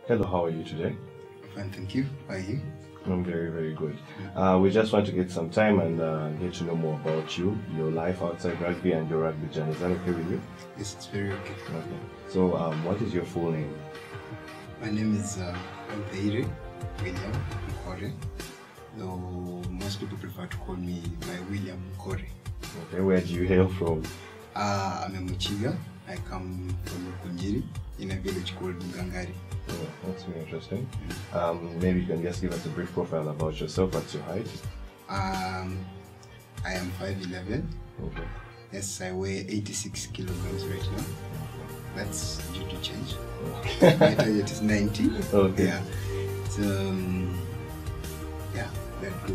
Hello, how are you today? Fine, thank you. How are you? I'm very, very good. We just want to get some time and get to know more about you, your life outside rugby, and your rugby journey. Is that okay with you? Yes, it's very okay. Okay. So, what is your full name? My name is Nkore, William Nkore, though most people prefer to call me by William Nkore. Okay, where do you hail from? I'm a Muchiga. I come from Nkore in a village called Ngangari. Oh, that's very interesting. Maybe you can just give us a brief profile about yourself. What's your height? I am 5'11". Okay. Yes, I weigh 86 kilograms right now. That's due to change. Okay. My target is 90. Okay. Yeah. So, yeah.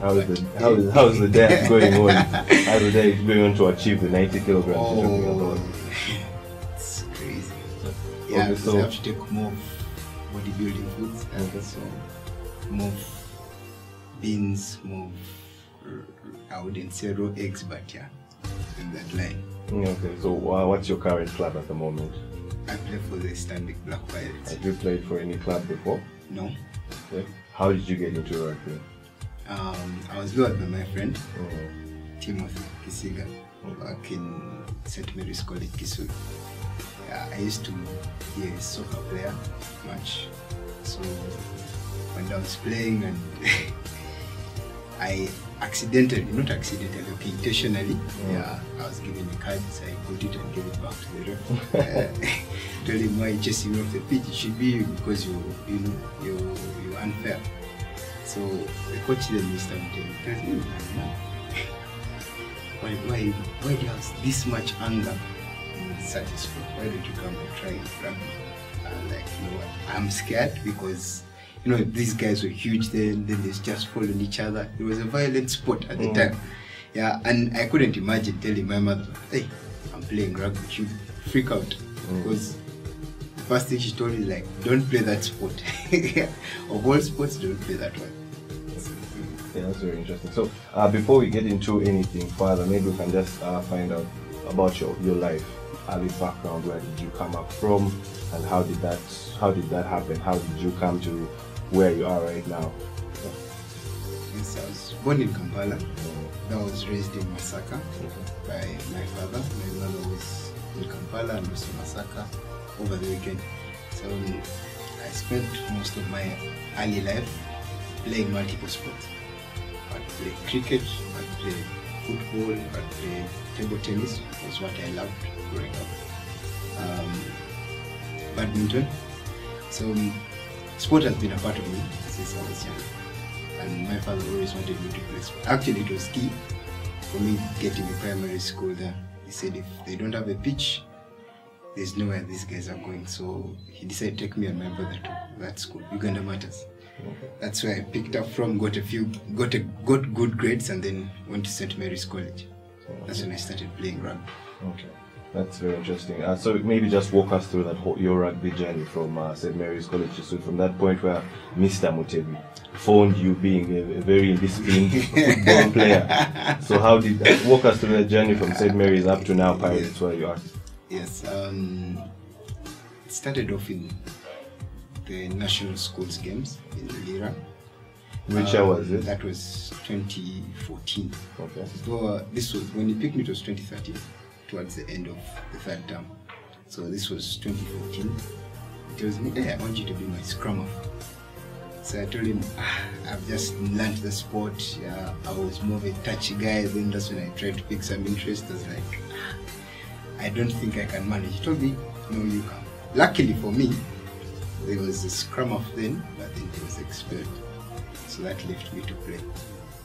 How's the diet going on? How's the diet going on to achieve the 90 kilograms you're talking about? It's crazy. Yeah, Okay, so I have to take more bodybuilding foods. Okay. So, more beans, more, I wouldn't say raw eggs, but yeah, in that line. Okay, so what's your current club at the moment? I play for the Stanbic Black Pirates. Have you played for any club before? No. Okay. How did you get into rugby? I was lured by my friend, Mm-hmm. Timothy Kisiga, back in St. Mary's College, Kisui. I used to be a soccer player much. So when I was playing and I intentionally, I was given a card, so I got it and gave it back to the ref. Told him why chasing you off the pitch, it should be you because you're unfair. So the coach then used to tell me, why do you have this much anger in such a sport? Why don't you come and try rugby? I'm like, you know what? I'm scared because these guys were huge then they just followed each other. It was a violent sport at the time. Yeah, and I couldn't imagine telling my mother, hey, I'm playing rugby. She would freak out because the first thing she told me is like, don't play that sport. Of all sports, don't play that one. Yeah, that's very interesting. So before we get into anything further, maybe we can just find out about your life, early background. Where did you come up from, and how did that happen? How did you come to where you are right now? Yes, I was born in Kampala. I was raised in Masaka by my father. My mother was in Kampala and also Masaka over the weekend. So I spent most of my early life playing multiple sports. I'd play cricket, I'd play football, I'd play table tennis. Was what I loved growing up. Badminton. So sport has been a part of me since I was young. And my father always wanted me to play sport. Actually, it was key for me getting to primary school there. He said if they don't have a pitch, there's nowhere these guys are going. So he decided to take me and my brother to that school, Uganda Matters. Okay. That's where I picked up from, got good grades, and then went to St. Mary's College. That's when I started playing rugby. Okay, that's very interesting. So maybe just walk us through that your rugby journey from St. Mary's College. So from that point where Mr. Mutebi found you being a very disciplined football player. So how did that walk us through that journey from St. Mary's up to now Pirates, where you are? Yes, it started off in the National Schools Games in Lira. Which year was it? That was 2014. Okay. So this was when he picked me. It was 2013, towards the end of the third term. So this was 2014. He tells me, hey, I want you to be my scrummer. So I told him, I've just learned the sport. Yeah, I was more of a touchy guy. Then that's when I tried to pick some interest. I was like, I don't think I can manage. He told me, no, you can. Luckily for me, there was a scrum off then, but then he was expelled. So that left me to play.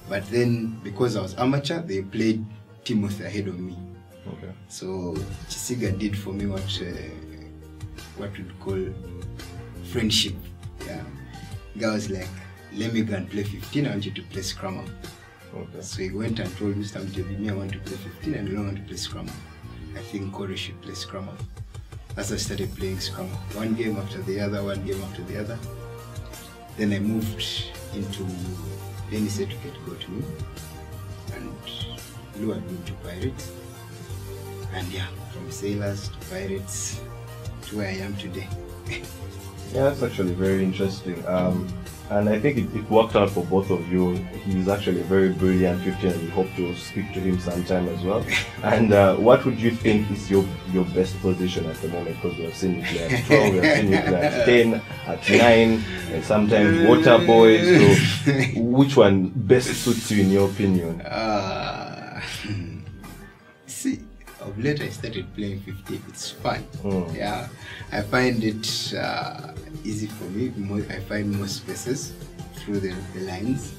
But then, because I was amateur, they played Timothy ahead of me. Okay. So Chisiga did for me what we'd call friendship. Yeah. Guy was like, let me go and play 15, I want you to play scrummer. Okay. So he went and told Mr. Mtebi, I want to play 15 and you don't want to play scrummer. I think Nkore should play scrummer. As I started playing scrummer, one game after the other, one game after the other. Then I moved into any certificate got me and lured me to Pirates. And yeah, from Sailors to Pirates to where I am today. Yeah, that's actually very interesting. And I think it worked out for both of you. He's actually a very brilliant 15, and we hope to speak to him sometime as well. And what would you think is your best position at the moment? Because we have seen you play at 12, we have seen you play at 10, at 9, and sometimes water boys. So which one best suits you in your opinion? See, of late I started playing 15. It's fun. Yeah, I find it easy for me. I find more spaces through the lines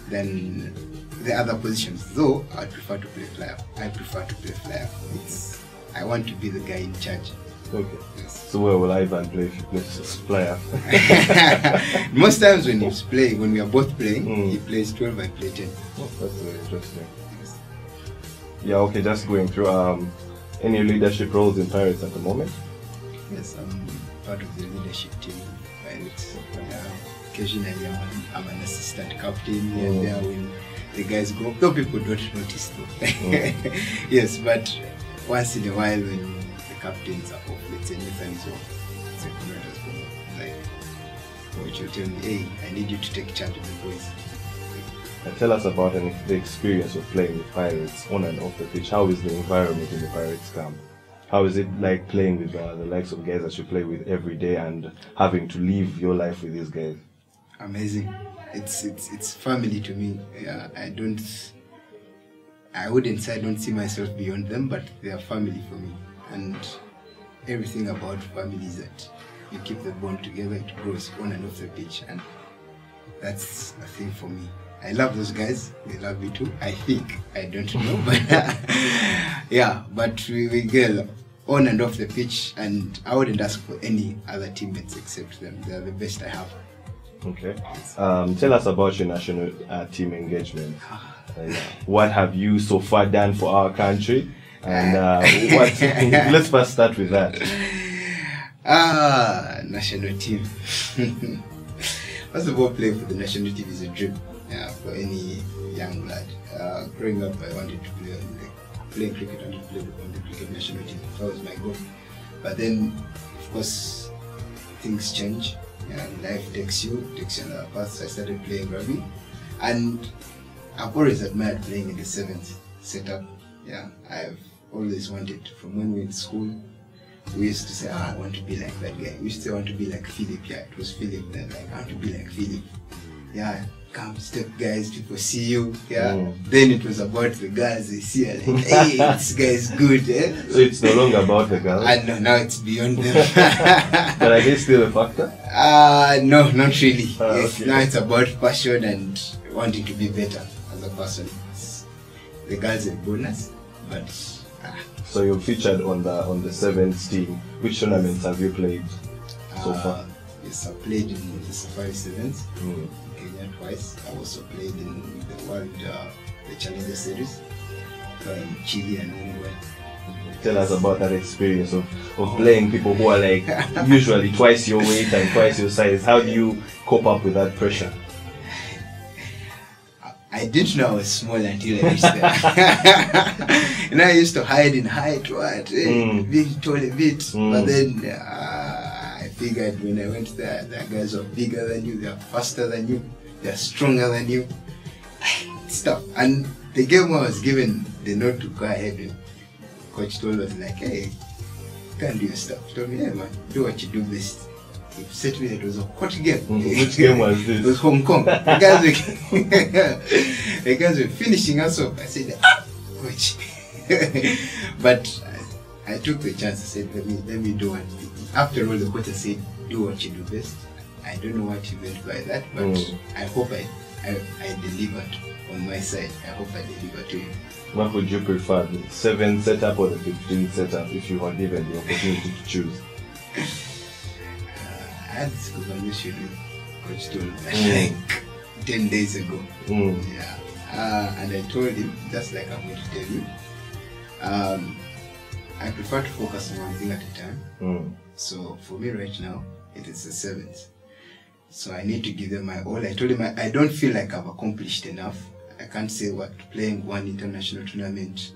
than the other positions. Though I prefer to play flyer. I want to be the guy in charge. Okay. Yes. So where will Ivan play if he plays flyer? Most times when we are both playing, he plays 12, I play 10. Oh, that's very interesting. Yes. Yeah. Okay. Just going through. Any leadership roles in Pirates at the moment? Yes, I'm part of the leadership team in Pirates. Occasionally I'm an assistant captain here and there when the guys go. Though people don't notice though. Yes, but once in a while when the captains are off, let's say Nathan is off, it's a Kratos go like, coach will tell me, hey, I need you to take charge of the boys. Tell us about the experience of playing with Pirates on and off the pitch. How is the environment in the Pirates camp? How is it like playing with the likes of guys that you play with every day and having to live your life with these guys? Amazing. It's family to me. Yeah, I wouldn't say I don't see myself beyond them, but they are family for me. And everything about family is that you keep the bond together, it grows on and off the pitch, and that's a thing for me. I love those guys, they love me too, I think. I don't know, but yeah, but we get on and off the pitch, and I wouldn't ask for any other teammates except them. They are the best I have. Okay. Tell us about your national team engagement. What have you so far done for our country? And let's first start with that. National team. First of all, playing for the national team is a dream. Yeah, for any young lad. Growing up, I wanted to play cricket. I wanted to play on the cricket national team. That was my goal. But then, of course, things change. Yeah, life takes you another path. So I started playing rugby, and I've always admired playing in the seventh setup. Yeah, I've always wanted. From when we were in school, we used to say, I want to be like that guy. We used to say, I want to be like Philip. Yeah, it was Philip then. Like, I want to be like Philip. Yeah. Come step guys, people see you, yeah. Then it was about the girls, they see like, hey, this guy is good, eh? So it's no longer about the girls? No, now it's beyond them. But are they still a factor? No, not really. Yes, okay. Now it's about passion and wanting to be better as a person. The girls are a bonus, but So you're featured on the seventh team. Which tournaments have you played so far? Yes, I played in the Safari Sevens. Kenya twice. I also played in the World, the Challenger Series in Chile and Uruguay. Tell us about that experience of playing people who are like usually twice your weight and twice your size. How do you cope up with that pressure? I didn't know I was small until I reached there. And I used to hide in height, being tall a bit. But then I figured when I went there, the guys are bigger than you, they are faster than you, they are stronger than you. Stuff. And the game I was given the note to go ahead with. Coach told us like, hey, you can't do your stuff. He told me, hey man, do what you do best. He said to me that it was a hot game. Which game was this? It was Hong Kong. The guys were finishing us off. I said, coach. But I took the chance. I said, let me do it. After all, the coach said, do what you do best. I don't know what he meant by that, but I hope I delivered on my side. I hope I delivered to you. What would you prefer, the 7 setup or the 15 setup, if you were given the opportunity to choose? I had this conversation with Coach told me like 10 days ago. Yeah. And I told him, just like I'm going to tell you, I prefer to focus on one thing at a time. So for me right now, it is the 7th. So I need to give them my all. I told him I don't feel like I've accomplished enough. I can't say what playing one international tournament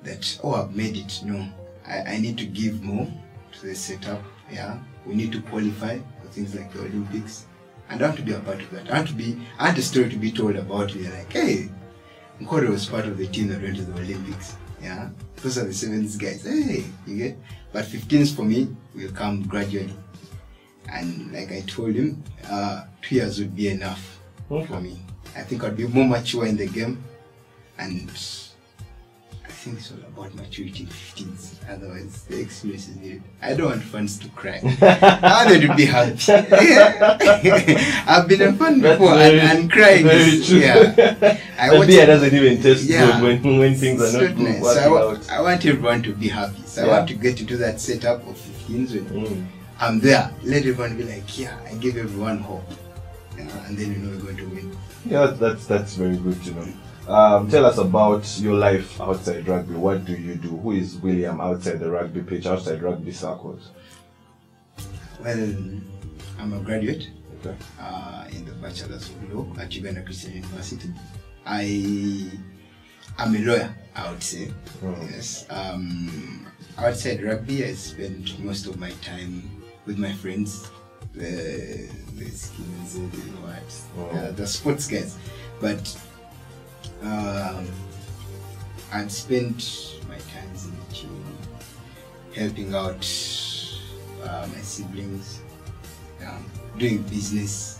that, oh, I've made it. No, I need to give more to the setup. Yeah, we need to qualify for things like the Olympics. And I want to be a part of that. I want a story to be told about me, like, hey, Nkore was part of the team that went to the Olympics. Yeah, those are the 70s guys. Hey, you get? But 15s for me will come gradually. And like I told him, 2 years would be enough for me. I think I'd be more mature in the game, and I think it's all about maturity in 15s. Otherwise, the experience is needed. I don't want fans to cry. I want them to be happy. I've been a fan before, and crying is true. Yeah. The beer doesn't even taste good when things are not good. So I want everyone to be happy. So I want to get into that setup of 15s when I'm there. Let everyone be like, yeah, I give everyone hope. And then we're going to win. Yeah, that's very good to know. Tell us about your life outside rugby. What do you do? Who is William outside the rugby pitch, outside rugby circles? Well, I'm a graduate in the Bachelor's of Law at Uganda Christian University. I'm a lawyer, I would say. Yes. Outside rugby, I spend most of my time with my friends, the skins, the sports guys. But I've spent my times in the gym, helping out my siblings, doing business,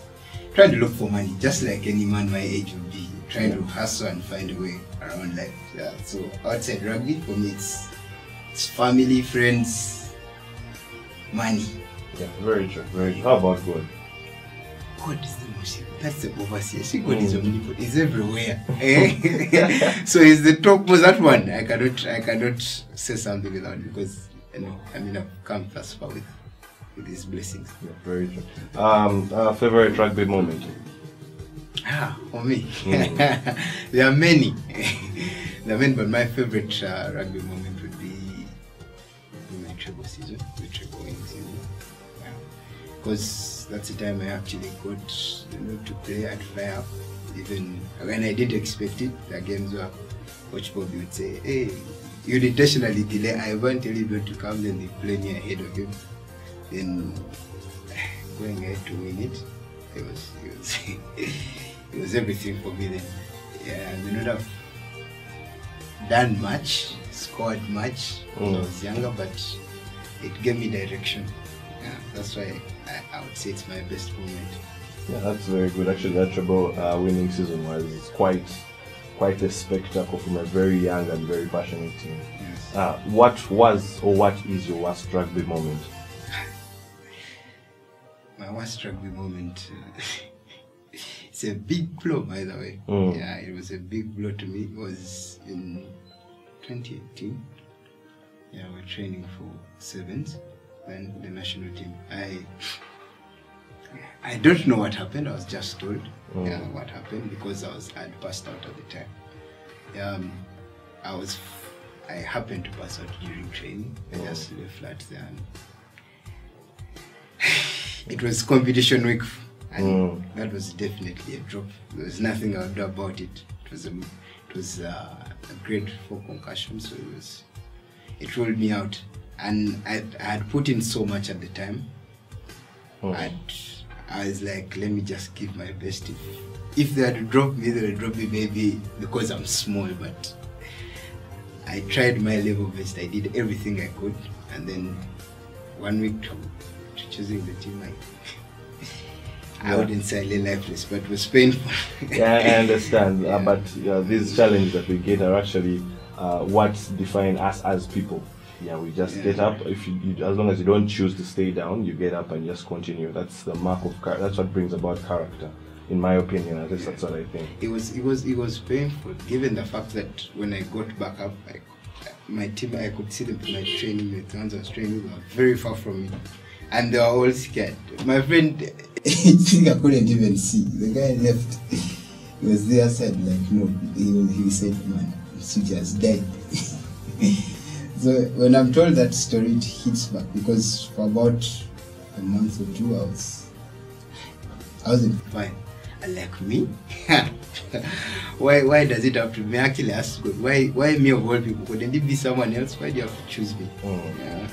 trying to look for money, just like any man my age would be, trying to hustle and find a way around life. Yeah. So outside rugby, for me, it's family, friends, money. Yeah, very true, very true. How about God? God is the most, that's the overseer. See, God is omnipotent, he's everywhere. So he's the top, was that one. I cannot say something without, because I've come thus far with his blessings. Yeah, very true. Favorite rugby moment? For me, there are many. But my favorite rugby moment would be my treble season, the treble winning season. Because that's the time I actually got to play at fire. Even when I didn't expect it, the games were, Coach Bobby would say, hey, you'd intentionally delay. I won't tell you not to come, then they play me ahead of him. Then going ahead to win it, it was everything for me then. Yeah, I may not have done much, scored much when I was younger, but it gave me direction. Yeah, that's why I would say it's my best moment. Yeah, that's very good. Actually, that treble winning season was quite a spectacle from a very young and very passionate team. Yes. What was or what is your worst rugby moment? My worst rugby moment. It's a big blow, by the way. Yeah, it was a big blow to me. It was in 2018. Yeah, we're training for sevens and the national team. I don't know what happened. I was just told what happened because I'd passed out at the time. I happened to pass out during training. I just lay flat there. And it was competition week, and that was definitely a drop. There was nothing I would do about it. It was a grade 4 concussion, so it rolled me out. And I had put in so much at the time. I was like, let me just give my best. If they had to drop me, they would drop me maybe because I'm small, but I tried my level best. I did everything I could, and then 1 week to choosing the team, I wouldn't say I lay lifeless, but it was painful. Yeah, I understand. But these challenges that we get are actually what define us as people. Yeah, we just get up. If you, as long as you don't choose to stay down, you get up and just continue. That's the mark of character. That's what brings about character, in my opinion. At least that's what I think. It was painful, given the fact that when I got back up, my team, I could see them from my training. The ones I was training were very far from me, and they were all scared. My friend, I think I couldn't even see. The guy left. He was there, said like, no. He said, man, Suji has died. So when I'm told that story, it hits back because for about a month or two, I wasn't fine. And like me, why does it have to be? Actually asked God, why me of all people? Couldn't it be someone else? Why do you have to choose me? Yeah.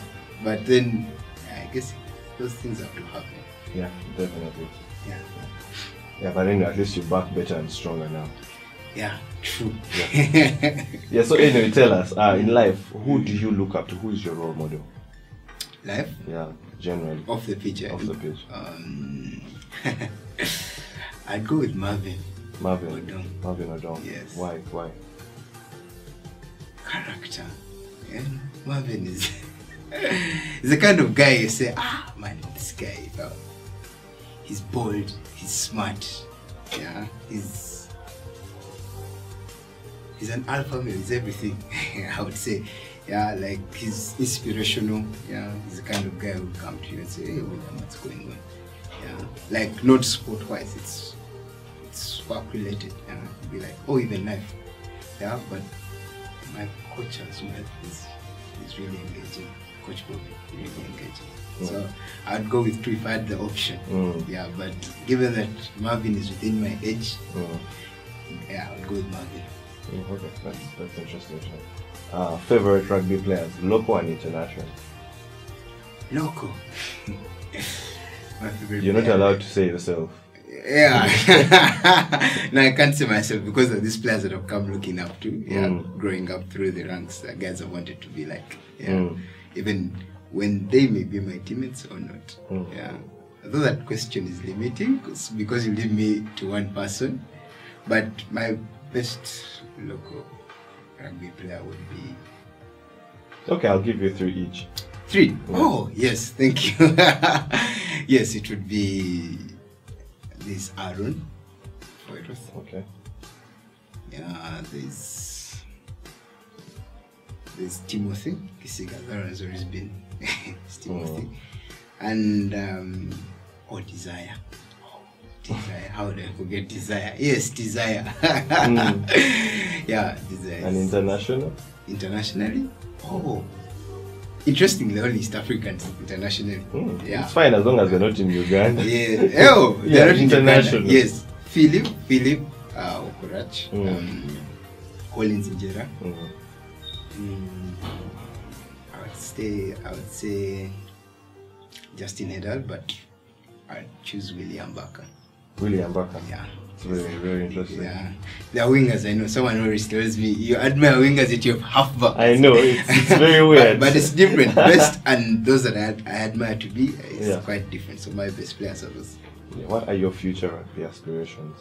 But then I guess those things have to happen. Yeah, definitely. Yeah. Yeah, but anyway, at least you're back better and stronger now. Yeah, true. Yeah. Yeah, so anyway, tell us, in life, who do you look up to? Who is your role model? Life? Yeah, generally. Off the pitch. Off the pitch. I'd go with Marvin. Marvin Odong. Yes. Why? Character. Yeah. Marvin is the kind of guy you say, man, this guy, he's bold, he's smart, yeah, he's an alpha male, he's everything. I would say, yeah, like he's inspirational, yeah, he's the kind of guy who would come to you and say, hey, William, what's going on? Yeah, like not sport-wise, it's work-related, yeah, you'd be like, oh, even life, yeah, but my coach as well is really engaging. Coach Bobby, really engaging. So I'd go with two if I had the option. Yeah, but given that Marvin is within my age, yeah, I'll go with Marvin. Okay, that's interesting. Favorite rugby players, local and international? Local. My favorite You're player. not allowed to say yourself. Yeah. No, I can't say myself because of these players that I've come looking up to. Yeah, growing up through the ranks, the guys I wanted to be like. Yeah. Even when they may be my teammates or not. Yeah. Although that question is limiting because you leave me to one person, but my best local rugby player would be. Okay, I'll give you 3 each. 3? Yeah. Oh, yes, thank you. Yes, it would be this Aaron. Okay. Yeah, there's Timothy Kisiga. That has always been it's Timothy. And Desire. Desire. How do I forget Desire? Yes, Desire. Yeah, Desire. And international? Internationally? Oh. Interestingly, only East Africans internationally. Yeah. It's fine as long as they're not in Uganda. Yeah. Oh, yeah, they're not international. Yes. Philip Okorach. Collins Injera. I would say Justin Hedal, but I'd choose William Baka. William Baka? Yeah. It's very, very interesting. Yeah. The wingers, I know someone always tells me, you admire wingers that you have halfback. I know, it's very weird. but it's different. Best and those that I admire to be, it's quite different. So my best players are those. Yeah. What are your future rugby aspirations?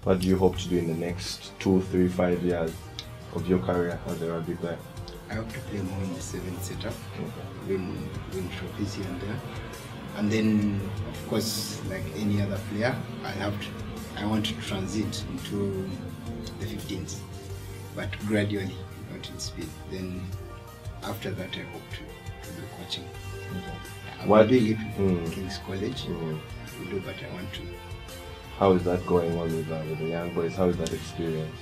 What do you hope to do in the next 2, 3, 5 years of your career as a rugby player? I hope to play more in the 7th setup, win trophies here and there. And then, of course, like any other player, I want to transit into the 15s, but gradually, not in speed. Then after that, I hope to do coaching. I'm doing it with King's College, but I want to. How is that going on with the young boys? How is that experience?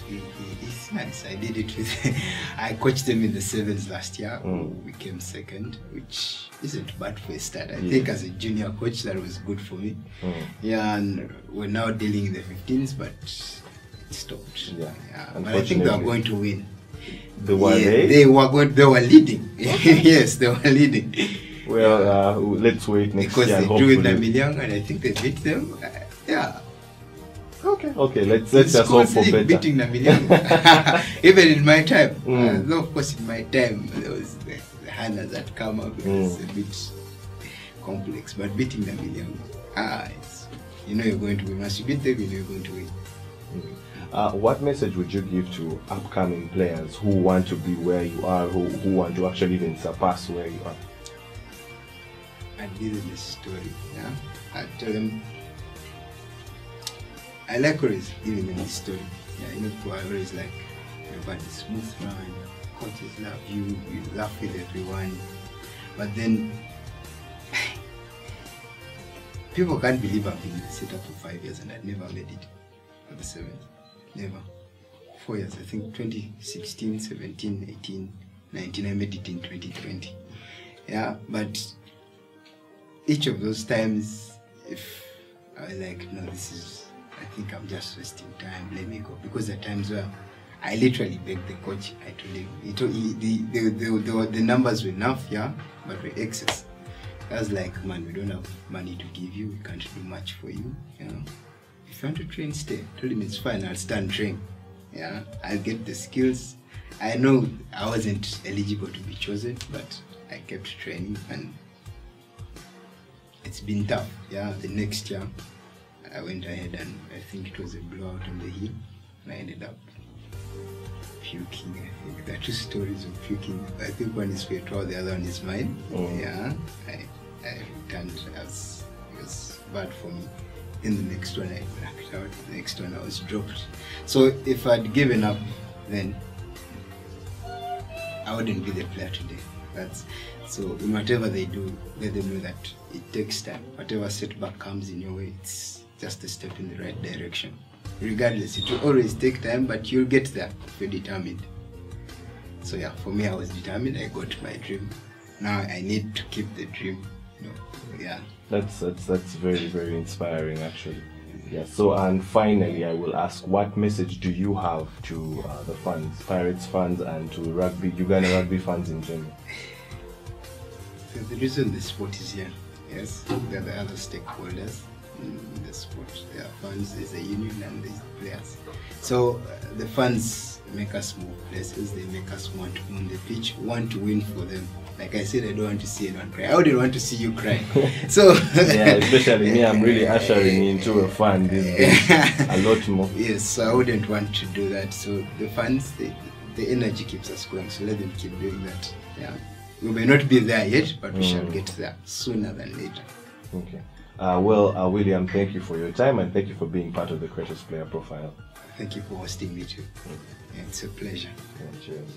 It's nice. I did it with. I coached them in the 7s last year. We came 2nd, which isn't bad for a start. I think as a junior coach, that was good for me. Yeah, and we're now dealing in the 15s, but it stopped. Yeah. But I think they are going to win. They were They were leading. Yes, they were leading. Well, let's wait next year. Because they drew with Namiliang, and I think they beat them. Yeah. Okay, let's just hope for better. Beating Namiliang. Even in my time, though of course in my time there was the Hannahs that come up. It's a bit complex, but beating Namiliang, you're going to win. Once you beat them, you're going to win. What message would you give to upcoming players who want to be where you are, who want to actually even surpass where you are? I'd give them a story. Yeah, I'd tell them. I like always giving them this story. Yeah, people are always like, you've got a smooth run, coaches love you, you laugh with everyone. But then, people can't believe I've been in the setup for 5 years and I'd never made it for the 7th. Never. 4 years, I think 2016, 17, 18, 19, I made it in 2020. Yeah, but each of those times, if I was like, no, I think I'm just wasting time, let me go. Because there are times where I literally begged the coach, I told him, the numbers were enough, yeah, but were excess. I was like, man, we don't have money to give you. We can't do much for you. You know, if you want to train, stay. I told him it's fine. I'll stand train. Yeah, I'll get the skills. I know I wasn't eligible to be chosen, but I kept training, and it's been tough. Yeah, the next year I went ahead, and I think it was a blowout on the hill, and I ended up puking. I think there are 2 stories of puking. I think one is Petro, the other one is mine. Yeah, I returned as it was bad for me. In the next one I blacked out. The next one I was dropped. So if I'd given up, then I wouldn't be the player today. So in whatever they do, let them know that it takes time. Whatever setback comes in your way, it's just a step in the right direction. Regardless, it will always take time, but you'll get there if you're determined. So yeah, for me, I was determined. I got my dream. Now I need to keep the dream. Yeah. That's very, very inspiring, actually. Yeah. So, and finally, I will ask, what message do you have to the fans, Pirates fans, and to Uganda rugby fans in general? So the reason the sport is here, yes, there are the other stakeholders in the sport. There are fans, there's a union, and there's players. So the fans make us move places. They make us want to own the pitch, want to win for them. Like I said, I don't want to see anyone cry. I wouldn't want to see you cry. So yeah, especially me, I'm really ushering into a fan these days a lot more. Yes, so I wouldn't want to do that. So the fans, the energy keeps us going. So let them keep doing that. Yeah, we may not be there yet, but we shall get there sooner than later. Okay. Well, William, thank you for your time, and thank you for being part of the Kratos Player Profile. Thank you for hosting me too. Yeah, it's a pleasure. Yeah, cheers.